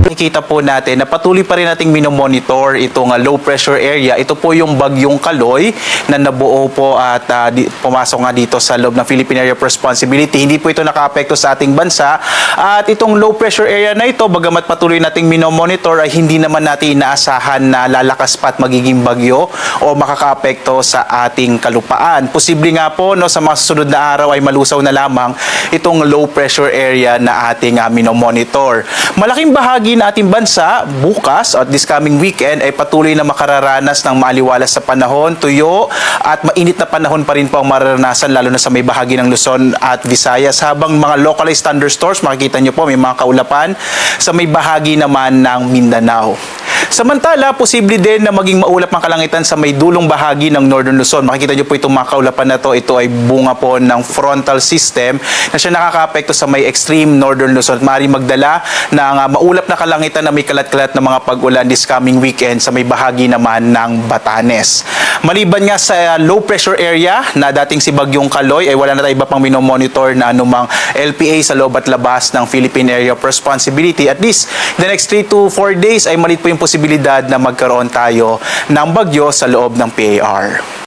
Nakikita po natin na patuloy pa rin nating minomonitor itong low pressure area. Ito po yung bagyong Kaloy na nabuo po at pumasok nga dito sa loob ng Philippine Area of Responsibility. Hindi po ito nakaapekto sa ating bansa. At itong low pressure area na ito, bagamat patuloy nating minomonitor, ay hindi naman natin inaasahan na lalakas pa at magiging bagyo o makakaapekto sa ating kalupaan. Posible nga po no, sa mga susunod na araw ay malusaw na lamang itong low pressure area na ating minomonitor. Malaking bahagi ng ating bansa bukas at this coming weekend ay patuloy na makararanas ng maaliwalas sa panahon, tuyo at mainit na panahon pa rin po ang mararanasan lalo na sa may bahagi ng Luzon at Visayas, habang mga localized thunderstorms makikita nyo po may mga kaulapan sa may bahagi naman ng Mindanao. Samantala, posible din na maging maulap ang kalangitan sa may dulong bahagi ng Northern Luzon. Makikita nyo po itong mga kaulapan na to. Ito ay bunga po ng frontal system na siya nakakaapekto sa may extreme Northern Luzon. Maaaring magdala ng maulap na kalangitan na may kalat-kalat na mga pag-ulan this coming weekend sa may bahagi naman ng Batanes. Maliban nga sa low pressure area na dating si Bagyong Kaloy, ay wala na tayo iba pang minomonitor na anumang LPA sa loob at labas ng Philippine Area of Responsibility. At least, the next 3 to 4 days ay malit po yung posibilidad na magkaroon tayo ng bagyo sa loob ng PAR.